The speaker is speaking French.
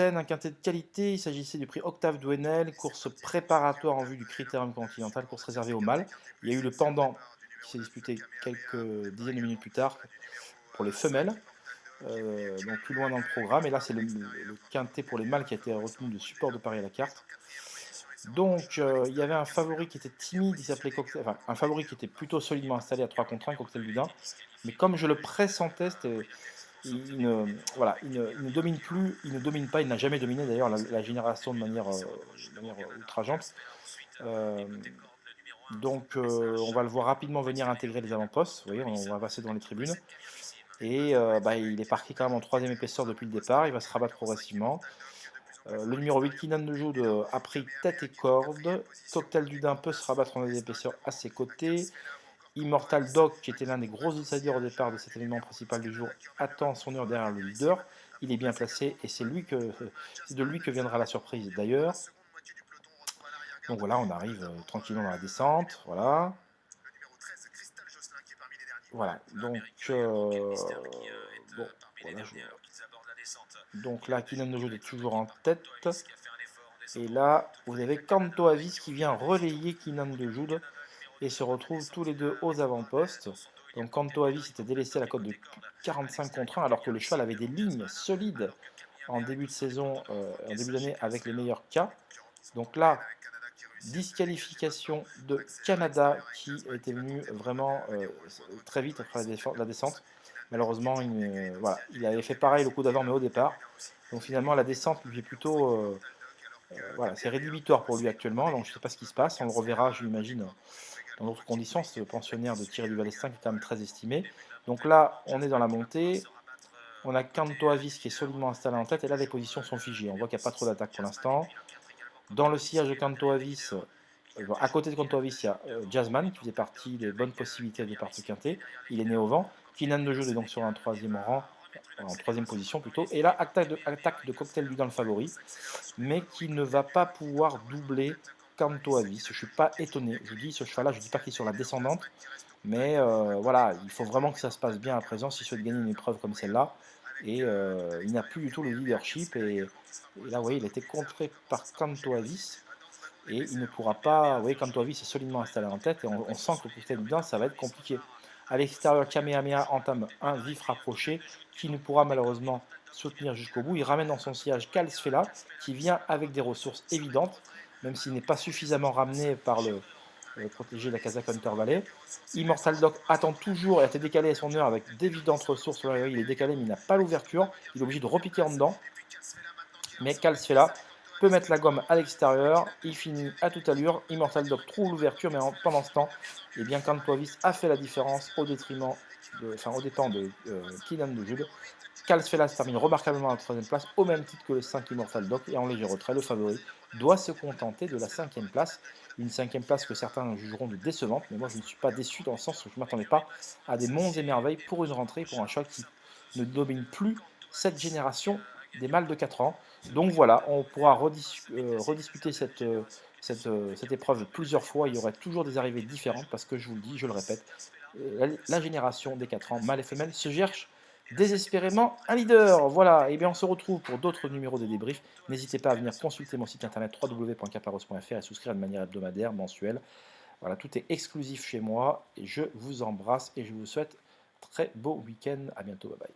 Un quintet de qualité, il s'agissait du prix Octave Douenel, course préparatoire en vue du Critérium Continental, course réservée aux mâles. Il y a eu le pendant qui s'est disputé quelques dizaines de minutes plus tard pour les femelles, donc plus loin dans le programme. Et là, c'est le quintet pour les mâles qui a été retenu de support de Paris à la carte. Donc, il y avait un favori qui était timide, il s'appelait Cocktail, enfin, un favori qui était plutôt solidement installé à 3 contre 1, Cocktail du Dain. Mais comme je le pressentais, voilà, il ne domine plus, il ne domine pas, il n'a jamais dominé d'ailleurs la génération de manière outrageante. Euh, donc, on va le voir rapidement venir intégrer les avant-postes. Vous voyez, on va passer dans les tribunes. Et il est parti quand même en troisième épaisseur depuis le départ. Il va se rabattre progressivement. Le numéro 8, Kinan de Joude, a pris tête et corde. Cocktail du Dain peut se rabattre en épaisseur à ses côtés. Immortal Dog, qui était l'un des gros outsiders au départ de cet événement principal du jour, attend son heure derrière le leader. Il est bien placé et c'est de lui que viendra la surprise d'ailleurs. Donc voilà, on arrive tranquillement dans la descente. Voilà. Voilà. Donc, bon, voilà, donc là, Kinan de Joude est toujours en tête. Et là, vous avez Kanto Avis qui vient relayer Kinan de Joude et se retrouvent tous les deux aux avant-postes. Donc Kanto Avis était délaissé à la cote de 45 contre 1 alors que le cheval avait des lignes solides en début de saison, en début d'année avec les meilleurs cas. Donc là, disqualification de Canada qui était venu vraiment très vite après la descente. Malheureusement, il avait fait pareil le coup d'avant mais au départ. Donc finalement, la descente lui est plutôt... voilà, c'est rédhibitoire pour lui actuellement, donc je ne sais pas ce qui se passe, on le reverra, je l'imagine, dans d'autres conditions. C'est le pensionnaire de Thierry Duvalestin qui est quand même très estimé. Donc là, on est dans la montée, on a Kanto Avis qui est solidement installé en tête, et là les positions sont figées, on voit qu'il n'y a pas trop d'attaque pour l'instant. Dans le sillage de Kanto Avis, à côté de Kanto Avis, il y a Jazzman qui faisait partie des bonnes possibilités de départ quintet, il est né au vent. Kinan de Jeu est donc sur un troisième rang, en troisième position plutôt, et là attaque de Cocktail du dans le favori, mais qui ne va pas pouvoir doubler Kanto Avis. Je ne suis pas étonné, je vous dis ce cheval là, je ne dis pas qu'il est sur la descendante, mais voilà, il faut vraiment que ça se passe bien à présent s'il souhaite gagner une épreuve comme celle-là. Et il n'a plus du tout le leadership. Et là, vous voyez, il a été contré par Kanto Avis. Et il ne pourra pas. Vous voyez, Kanto Avis est solidement installé en tête. Et on sent que le Cocktail du Dain, ça va être compliqué. À l'extérieur, Kamehameha entame un vif rapproché qui ne pourra malheureusement soutenir jusqu'au bout. Il ramène dans son sillage Kalsfela qui vient avec des ressources évidentes, même s'il n'est pas suffisamment ramené par le protégé de la Casa Hunter Valley. Immortal Doc attend toujours et a été décalé à son heure avec d'évidentes ressources. Il est décalé, mais il n'a pas l'ouverture. Il est obligé de repiquer en dedans. Mais Kalsfela peut mettre la gomme à l'extérieur. Il finit à toute allure. Immortal Doc trouve l'ouverture, mais pendant ce temps, eh bien, Kanto Avis a fait la différence au dépens de Kinan de Jude. Kalsfela se termine remarquablement à la troisième place, au même titre que le 5 Immortal Doc, et en léger retrait, le favori doit se contenter de la cinquième place. Une cinquième place que certains jugeront de décevante, mais moi je ne suis pas déçu dans le sens où je ne m'attendais pas à des monts et merveilles pour une rentrée, pour un cheval qui ne domine plus cette génération des mâles de 4 ans. Donc voilà, on pourra rediscuter cette épreuve plusieurs fois. Il y aurait toujours des arrivées différentes parce que je vous le dis, je le répète, la génération des 4 ans, mâles et femelles, se cherche désespérément un leader. Voilà, et bien on se retrouve pour d'autres numéros de débrief. N'hésitez pas à venir consulter mon site internet www.caparos.fr et souscrire de manière hebdomadaire, mensuelle. Voilà, tout est exclusif chez moi et je vous embrasse et je vous souhaite très beau week-end. À bientôt, bye bye.